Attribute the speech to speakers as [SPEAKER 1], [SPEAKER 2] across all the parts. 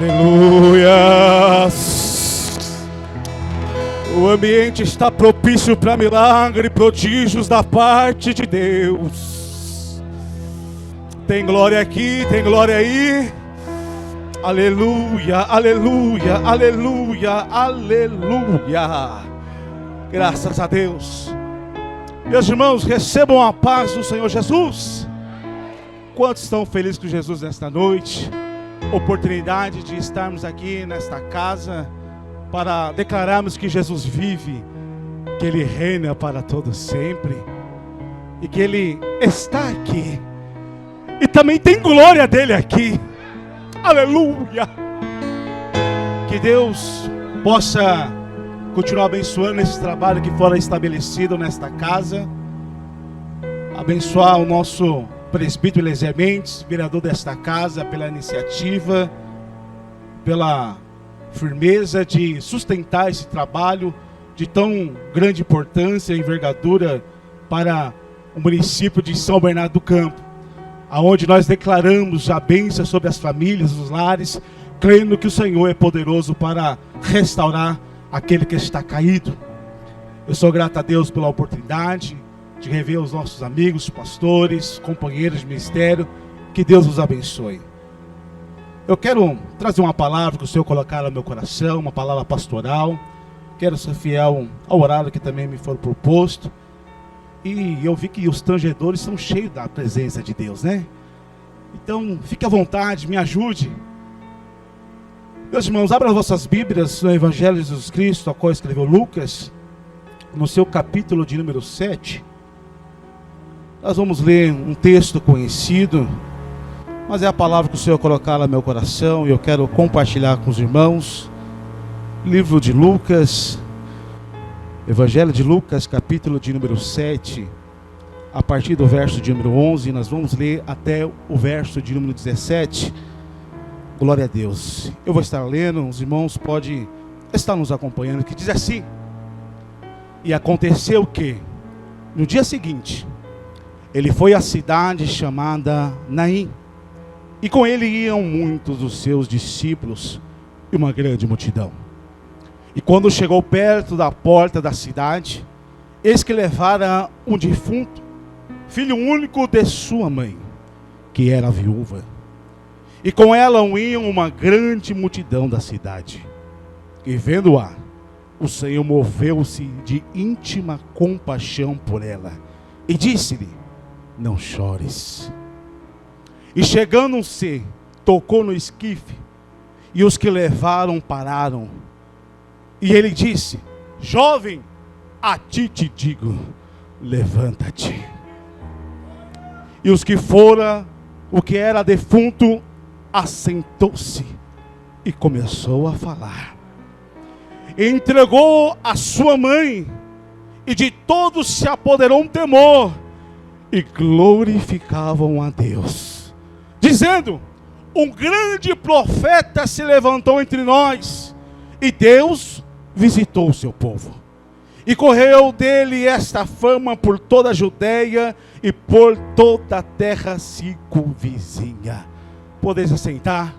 [SPEAKER 1] Aleluia! O ambiente está propício para milagre e prodígios da parte de Deus. Tem glória aqui, tem glória aí. Aleluia, aleluia, aleluia, aleluia. Graças a Deus. Meus irmãos, recebam a paz do Senhor Jesus. Quantos estão felizes com Jesus nesta noite? Oportunidade de estarmos aqui nesta casa para declararmos que Jesus vive, que Ele reina para todo sempre e que Ele está aqui e também tem glória dele aqui. Aleluia! Que Deus possa continuar abençoando esse trabalho que for estabelecido nesta casa, abençoar o nosso presbítero Eliezer Mendes, vereador desta casa, pela iniciativa, pela firmeza de sustentar esse trabalho de tão grande importância e envergadura para o município de São Bernardo do Campo, aonde nós declaramos a bênção sobre as famílias, os lares, crendo que o Senhor é poderoso para restaurar aquele que está caído. Eu sou grato a Deus pela oportunidade de rever os nossos amigos, pastores, companheiros de ministério. Que Deus os abençoe. Eu quero trazer uma palavra que o Senhor colocar no meu coração, uma palavra pastoral. Quero ser fiel ao horário que também me foi proposto. E eu vi que os tangedores são cheios da presença de Deus, né? Então, fique à vontade, me ajude. Meus irmãos, abram as vossas Bíblias no Evangelho de Jesus Cristo, a qual escreveu Lucas, no seu capítulo de número 7. Nós vamos ler um texto conhecido, mas é a palavra que o Senhor colocar no meu coração e eu quero compartilhar com os irmãos. Livro de Lucas, Evangelho de Lucas, capítulo de número 7, a partir do verso de número 11, nós vamos ler até o verso de número 17. Glória a Deus. Eu vou estar lendo, os irmãos podem estar nos acompanhando, que diz assim: E aconteceu que, no dia seguinte, ele foi à cidade chamada Naim, e com ele iam muitos dos seus discípulos e uma grande multidão. E quando chegou perto da porta da cidade, eis que levara um defunto, filho único de sua mãe, que era viúva. E com ela iam uma grande multidão da cidade. E vendo-a, o Senhor moveu-se de íntima compaixão por ela, e disse-lhe: Não chores. E chegando-se, tocou no esquife, e os que levaram pararam. E ele disse: Jovem, a ti te digo, levanta-te. E os que fora, o que era defunto, assentou-se e começou a falar. E entregou a sua mãe, e de todos se apoderou um temor, e glorificavam a Deus, dizendo: Um grande profeta se levantou entre nós, e Deus visitou o seu povo. E correu dele esta fama por toda a Judeia e por toda a terra circunvizinha. Podeis assentar.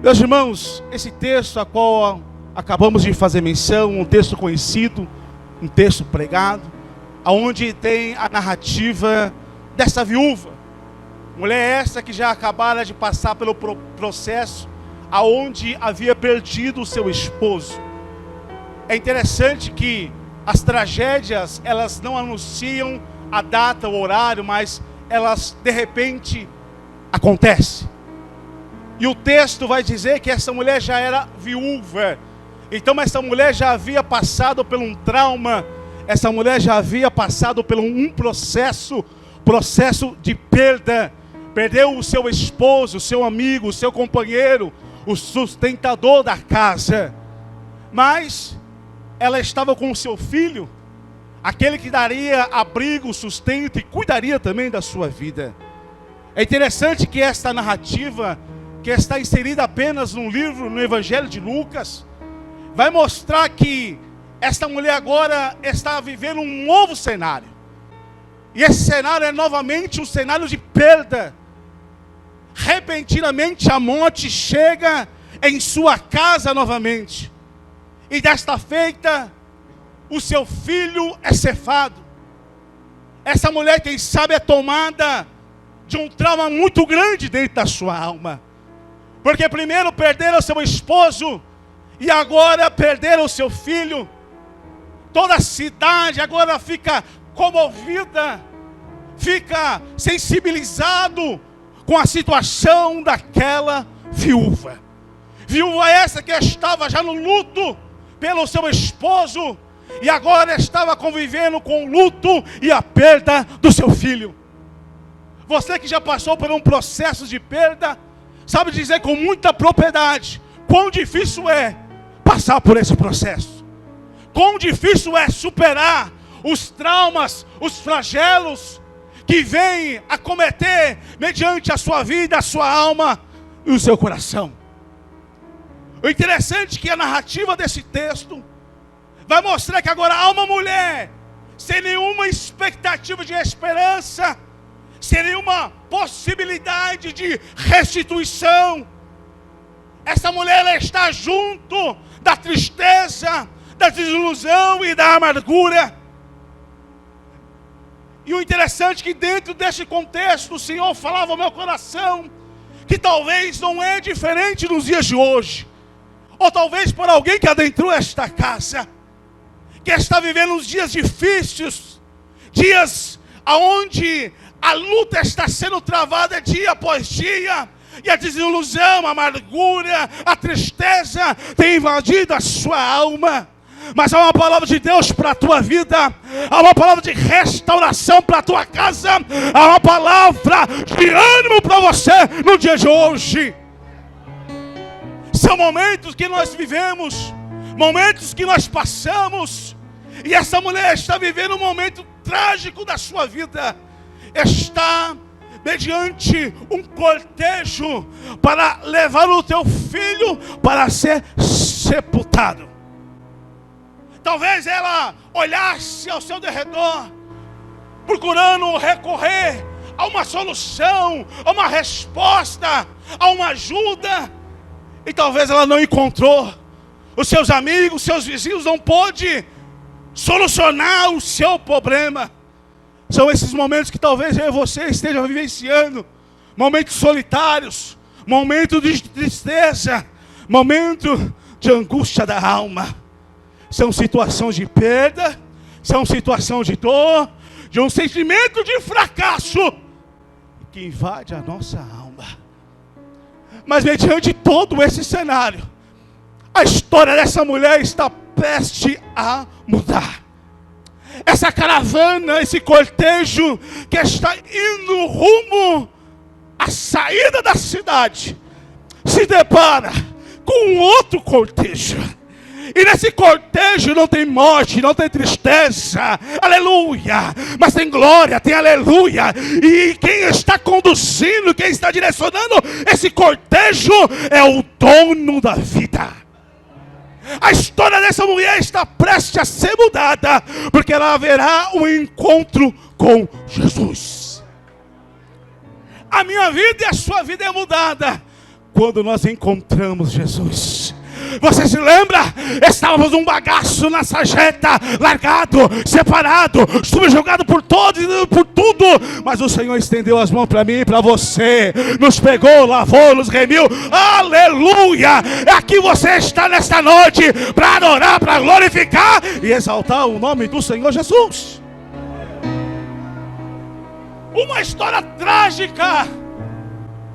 [SPEAKER 1] Meus irmãos, esse texto a qual acabamos de fazer menção, um texto conhecido, um texto pregado, aonde tem a narrativa dessa viúva, mulher essa que já acabara de passar pelo processo, aonde havia perdido o seu esposo. É interessante que as tragédias, elas não anunciam a data, o horário, mas elas de repente acontecem. E o texto vai dizer que essa mulher já era viúva. Então essa mulher já havia passado por um trauma, essa mulher já havia passado por um processo de perda. Perdeu o seu esposo, o seu amigo, o seu companheiro, o sustentador da casa. Mas ela estava com o seu filho, aquele que daria abrigo, sustento e cuidaria também da sua vida. É interessante que esta narrativa, que está inserida apenas no livro, no Evangelho de Lucas, vai mostrar que esta mulher agora está vivendo um novo cenário. E esse cenário é novamente um cenário de perda. repentinamente a morte chega em sua casa novamente. E desta feita, o seu filho é cefado. Essa mulher, quem sabe, é tomada de um trauma muito grande dentro da sua alma. Porque primeiro perderam seu esposo e agora perderam o seu filho. Toda a cidade agora fica comovida, fica sensibilizado com a situação daquela viúva. Viúva essa que estava já no luto pelo seu esposo e agora estava convivendo com o luto e a perda do seu filho. Você que já passou por um processo de perda, sabe dizer com muita propriedade quão difícil é passar por esse processo. Quão difícil é superar os traumas, os flagelos que vêm acometer mediante a sua vida, a sua alma e o seu coração. O interessante é que a narrativa desse texto vai mostrar que agora há uma mulher sem nenhuma expectativa de esperança, sem nenhuma possibilidade de restituição. Essa mulher, ela está junto da tristeza, da desilusão e da amargura. E o interessante é que dentro desse contexto o Senhor falava ao meu coração que talvez não é diferente nos dias de hoje. Ou talvez por alguém que adentrou esta casa, que está vivendo uns dias difíceis, dias onde a luta está sendo travada dia após dia, e a desilusão, a amargura, a tristeza tem invadido a sua alma. Mas há uma palavra de Deus para a tua vida, há uma palavra de restauração para a tua casa, há uma palavra de ânimo para você no dia de hoje. São momentos que nós vivemos, momentos que nós passamos, e essa mulher está vivendo um momento trágico da sua vida. Está mediante um cortejo para levar o teu filho para ser sepultado. Talvez ela olhasse ao seu derredor, procurando recorrer a uma solução, a uma resposta, a uma ajuda, e talvez ela não encontrou. Os seus amigos, seus vizinhos não pôde solucionar o seu problema. São esses momentos que talvez eu e você estejam vivenciando, momentos solitários, momentos de tristeza, momentos de angústia da alma. São situações de perda, são situações de dor, de um sentimento de fracasso que invade a nossa alma. Mas mediante todo esse cenário, a história dessa mulher está prestes a mudar. Essa caravana, esse cortejo que está indo rumo à saída da cidade, se depara com um outro cortejo. E nesse cortejo não tem morte, não tem tristeza, aleluia, mas tem glória, tem aleluia. E quem está conduzindo, quem está direcionando esse cortejo é o dono da vida. A história dessa mulher está prestes a ser mudada, porque ela haverá um encontro com Jesus. A minha vida e a sua vida é mudada quando nós encontramos Jesus. Você se lembra? Estávamos num bagaço na sarjeta, largado, separado, subjugado por todos e por tudo. Mas o Senhor estendeu as mãos para mim e para você, nos pegou, lavou, nos remiu. Aleluia! Aqui você está nesta noite para adorar, para glorificar e exaltar o nome do Senhor Jesus. Uma história trágica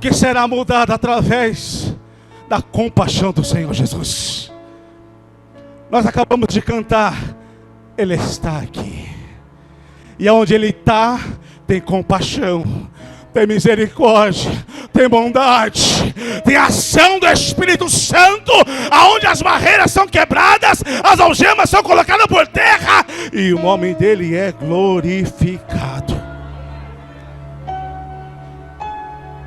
[SPEAKER 1] que será mudada através da compaixão do Senhor Jesus. Nós acabamos de cantar, Ele está aqui. E onde Ele está, tem compaixão, tem misericórdia, tem bondade, tem ação do Espírito Santo, aonde as barreiras são quebradas, as algemas são colocadas por terra, e o nome dEle é glorificado.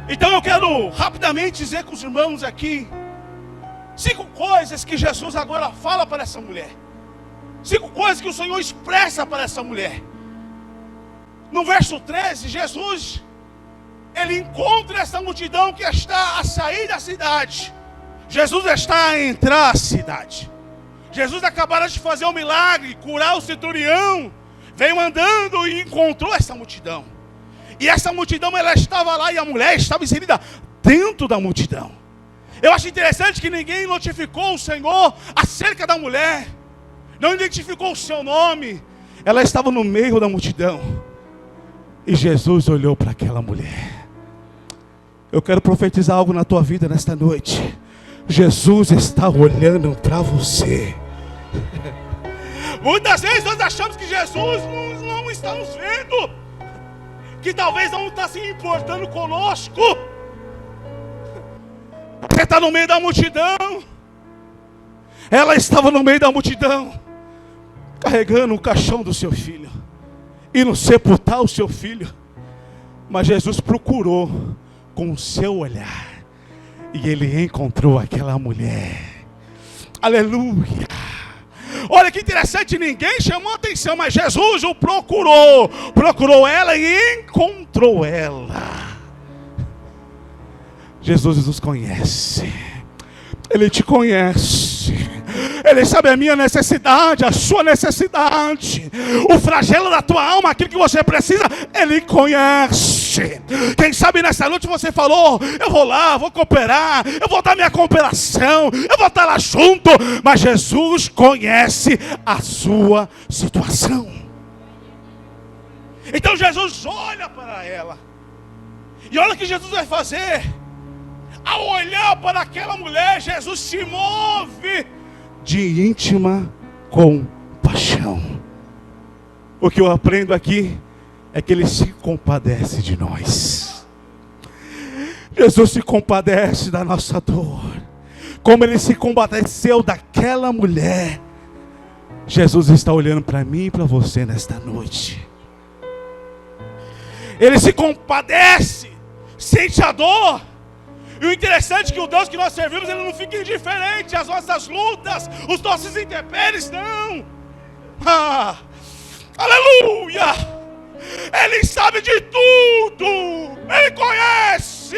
[SPEAKER 1] Então eu quero rapidamente dizer com os irmãos aqui 5 coisas que Jesus agora fala para essa mulher. 5 coisas que o Senhor expressa para essa mulher. No verso 13, Jesus ele encontra essa multidão que está a sair da cidade. Jesus está a entrar à cidade. Jesus acabara de fazer um milagre, curar o centurião. Veio andando e encontrou essa multidão. E essa multidão, ela estava lá e a mulher estava inserida dentro da multidão. Eu acho interessante que ninguém notificou o Senhor acerca da mulher. Não identificou o seu nome. Ela estava no meio da multidão. E Jesus olhou para aquela mulher. Eu quero profetizar algo na tua vida nesta noite. Jesus está olhando para você. Muitas vezes nós achamos que Jesus não está nos vendo, que talvez não está se importando conosco. Você está no meio da multidão. Ela estava no meio da multidão, carregando o caixão do seu filho, indo sepultar o seu filho. Mas Jesus procurou com o seu olhar, e ele encontrou aquela mulher. Aleluia. Olha que interessante, ninguém chamou atenção, mas Jesus o procurou ela e encontrou ela. Jesus nos conhece, Ele te conhece, Ele sabe a minha necessidade, a sua necessidade, o flagelo da tua alma, aquilo que você precisa, Ele conhece. Quem sabe nessa noite você falou, eu vou lá, vou cooperar, eu vou dar minha cooperação, eu vou estar lá junto, mas Jesus conhece a sua situação. Então Jesus olha para ela, e olha o que Jesus vai fazer. Ao olhar para aquela mulher, Jesus se move de íntima compaixão. O que eu aprendo aqui é que Ele se compadece de nós. Jesus se compadece da nossa dor, como Ele se compadeceu daquela mulher. Jesus está olhando para mim e para você nesta noite. Ele se compadece, sente a dor. E o interessante é que o Deus que nós servimos, Ele não fica indiferente às nossas lutas, os nossos intempéries, não. Aleluia! Ele sabe de tudo, Ele conhece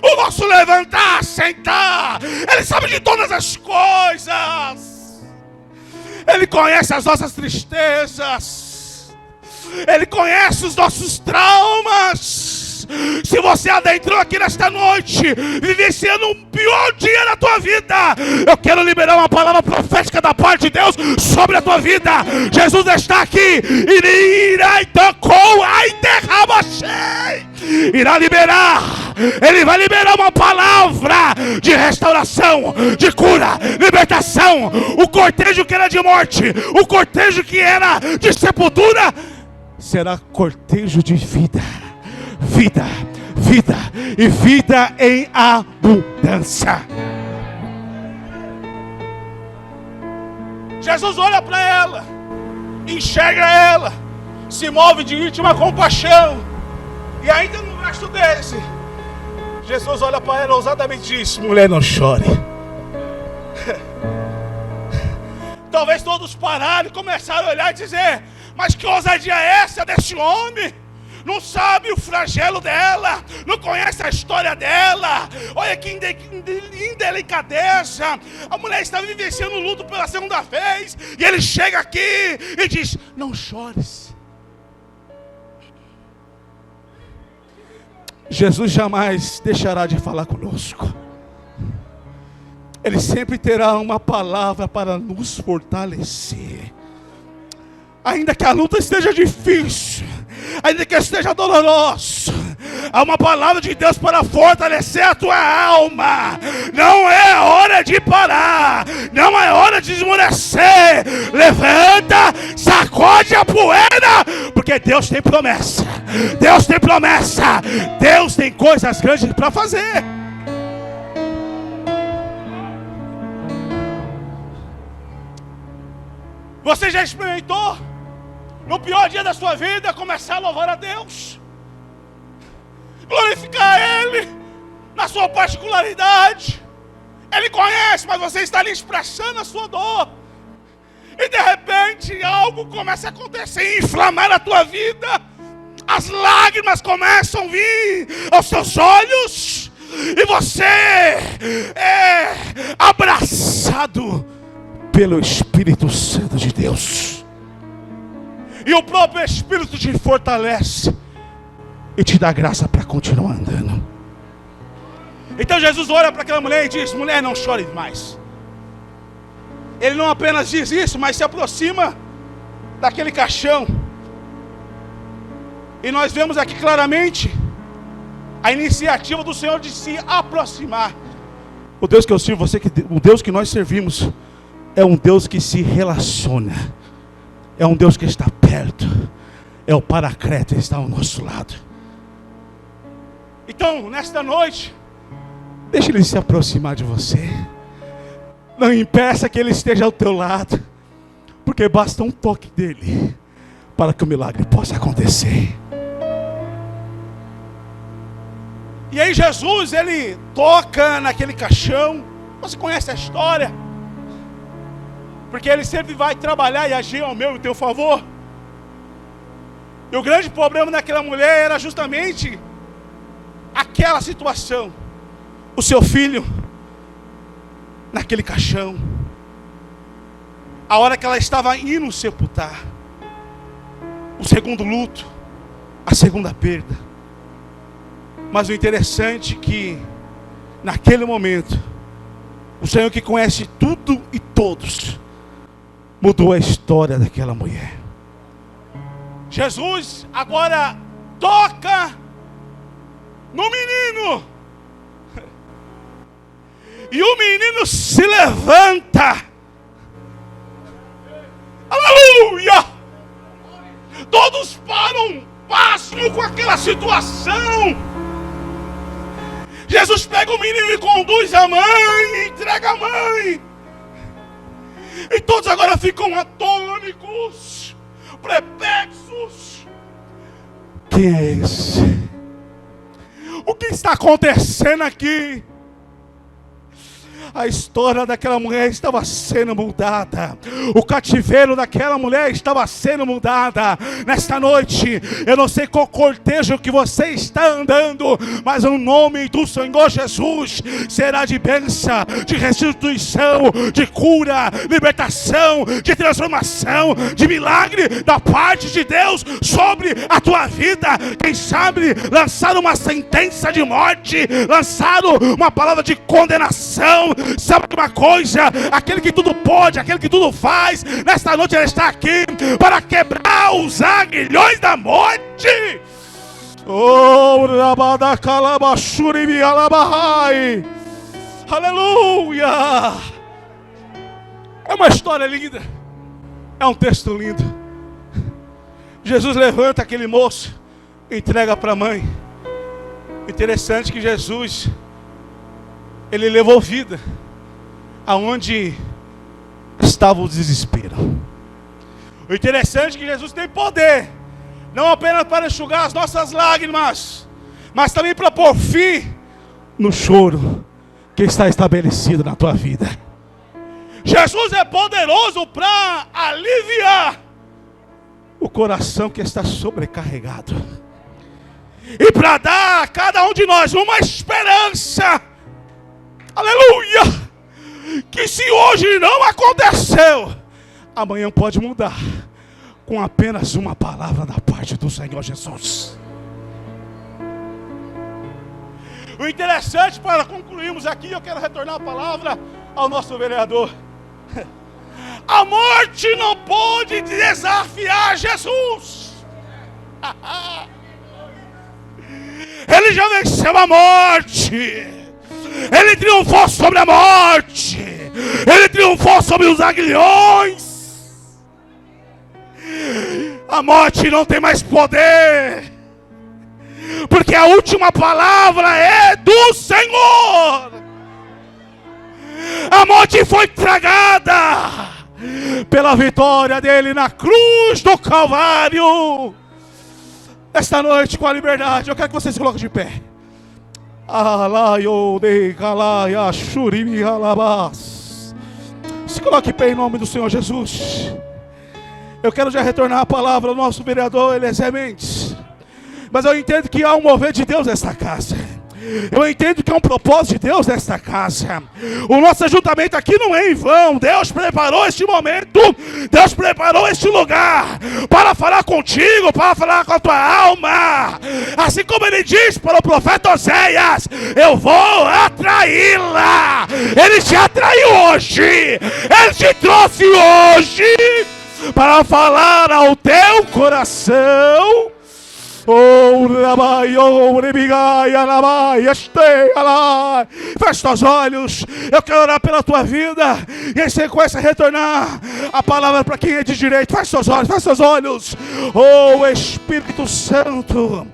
[SPEAKER 1] o nosso levantar, sentar, Ele sabe de todas as coisas, Ele conhece as nossas tristezas, Ele conhece os nossos traumas. Se você adentrou aqui nesta noite, vivenciando um pior dia na tua vida, eu quero liberar uma palavra profética da parte de Deus sobre a tua vida. Jesus está aqui, irá liberar, Ele vai liberar uma palavra de restauração, de cura, libertação. O cortejo que era de morte, o cortejo que era de sepultura, será cortejo de vida. Vida, vida e vida em abundância. Jesus olha para ela, enxerga ela, se move de íntima compaixão. E ainda no verso desse, Jesus olha para ela ousadamente e diz: mulher, não chore. Talvez todos pararam e começaram a olhar e dizer: mas que ousadia é essa desse homem? Não sabe o flagelo dela, não conhece a história dela. Olha que indelicadeza. A mulher está vivenciando o luto pela segunda vez, e ele chega aqui e diz: não chores. Jesus jamais deixará de falar conosco. Ele sempre terá uma palavra para nos fortalecer. Ainda que a luta esteja difícil, ainda que esteja doloroso, há uma palavra de Deus para fortalecer a tua alma. Não é hora de parar, não é hora de esmorecer. Levanta, sacode a poeira, porque Deus tem promessa, Deus tem promessa, Deus tem coisas grandes para fazer. Você já experimentou, no pior dia da sua vida, começar a louvar a Deus, glorificar Ele na sua particularidade? Ele conhece, mas você está ali expressando a sua dor, e de repente algo começa a acontecer, inflamar a tua vida. as lágrimas começam a vir aos seus olhos, e você é abraçado pelo Espírito Santo de Deus. E o próprio Espírito te fortalece e te dá graça para continuar andando. Então Jesus olha para aquela mulher e diz: mulher, não chore mais. Ele não apenas diz isso, mas se aproxima daquele caixão. E nós vemos aqui claramente a iniciativa do Senhor de se aproximar. O Deus que eu sirvo, o Deus que nós servimos, é um Deus que se relaciona. É um Deus que está perto. É o Paracleto, que está ao nosso lado. Então, nesta noite, deixe Ele se aproximar de você. Não impeça que Ele esteja ao teu lado, porque basta um toque dEle para que o milagre possa acontecer. E aí Jesus, Ele toca naquele caixão. Você conhece a história, porque Ele sempre vai trabalhar e agir ao meu e teu favor. E o grande problema daquela mulher era justamente aquela situação. O seu filho naquele caixão, a hora que ela estava indo sepultar, o segundo luto, a segunda perda. Mas o interessante é que naquele momento, o Senhor, que conhece tudo e todos, mudou a história daquela mulher. Jesus agora toca no menino, e o menino se levanta. Aleluia! Todos param pasmo com aquela situação. Jesus pega o menino e conduz a mãe, entrega a mãe. E todos agora ficam atônicos, perplexos. Quem é esse? O que está acontecendo aqui? A história daquela mulher estava sendo mudada. O cativeiro daquela mulher estava sendo mudada. Nesta noite, eu não sei qual cortejo que você está andando, mas o nome do Senhor Jesus será de bênção, de restituição, de cura, libertação, de transformação, de milagre da parte de Deus sobre a tua vida. Quem sabe lançaram uma sentença de morte, lançaram uma palavra de condenação. Sabe uma coisa? Aquele que tudo pode, aquele que tudo faz, nesta noite Ele está aqui para quebrar os aguilhões da morte. Oh, aleluia! É uma história linda, é um texto lindo. Jesus levanta aquele moço, entrega para a mãe. Interessante que Jesus, Ele levou vida aonde estava o desespero. O interessante é que Jesus tem poder, não apenas para enxugar as nossas lágrimas, mas também para pôr fim no choro que está estabelecido na tua vida. Jesus é poderoso para aliviar o coração que está sobrecarregado, e para dar a cada um de nós uma esperança. Aleluia! Que se hoje não aconteceu, amanhã pode mudar com apenas uma palavra da parte do Senhor Jesus. O interessante, para concluirmos aqui, eu quero retornar a palavra ao nosso vereador. A morte não pode desafiar Jesus. Ele já venceu a morte. Ele triunfou sobre a morte. Ele triunfou sobre os aguilhões. A morte não tem mais poder, porque a última palavra é do Senhor. A morte foi tragada pela vitória dele na cruz do Calvário. Esta noite, com a liberdade, eu quero que você se coloque de pé. Se coloque em pé em nome do Senhor Jesus. Eu quero já retornar a palavra ao nosso vereador Eliezer Mendes. Mas eu entendo que há um mover de Deus nesta casa. Eu entendo que é um propósito de Deus nesta casa. O nosso ajuntamento aqui não é em vão. Deus preparou este momento, Deus preparou este lugar para falar contigo, para falar com a tua alma. Assim como ele diz para o profeta Oséias: eu vou atraí-la. Ele te atraiu hoje, ele te trouxe hoje para falar ao teu coração. Fecha os olhos. Eu quero orar pela tua vida e em sequência retornar a palavra para quem é de direito. Fecha os olhos, fecha os olhos. Oh Espírito Santo,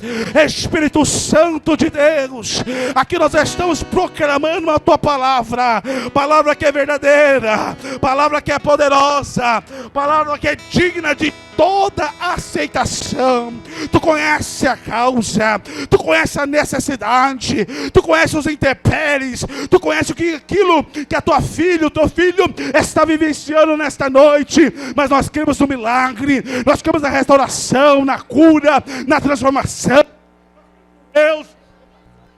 [SPEAKER 1] Espírito Santo de Deus, aqui nós estamos proclamando a tua palavra, palavra que é verdadeira, palavra que é poderosa, palavra que é digna de toda aceitação. Tu conhece a causa, tu conhece a necessidade, tu conhece os intempéries, tu conhece aquilo que a tua filha, o teu filho está vivenciando nesta noite. Mas nós cremos no milagre, nós cremos na restauração, na cura, na transformação. Deus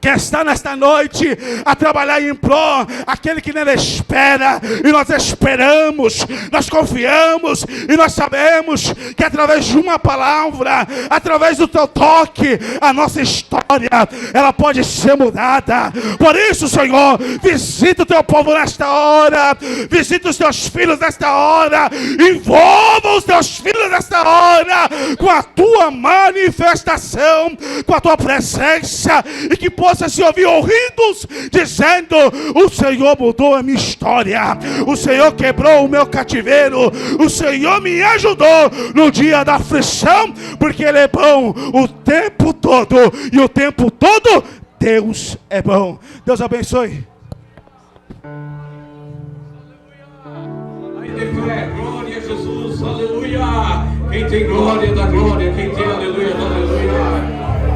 [SPEAKER 1] que está nesta noite a trabalhar em pró aquele que nele espera, e nós esperamos, nós confiamos e nós sabemos que através de uma palavra, através do teu toque, a nossa história ela pode ser mudada. Por isso, Senhor, visita o teu povo nesta hora, visita os teus filhos nesta hora, envolva os teus filhos nesta hora com a tua manifestação, com a tua presença, e que possa se ouvir ouvidos dizendo: o Senhor mudou a minha história, o Senhor quebrou o meu cativeiro, o Senhor me ajudou no dia da aflição, porque Ele é bom o tempo todo, e o tempo todo Deus é bom. Deus abençoe.
[SPEAKER 2] Glória a Jesus, aleluia. Quem tem glória da glória, quem tem aleluia da aleluia.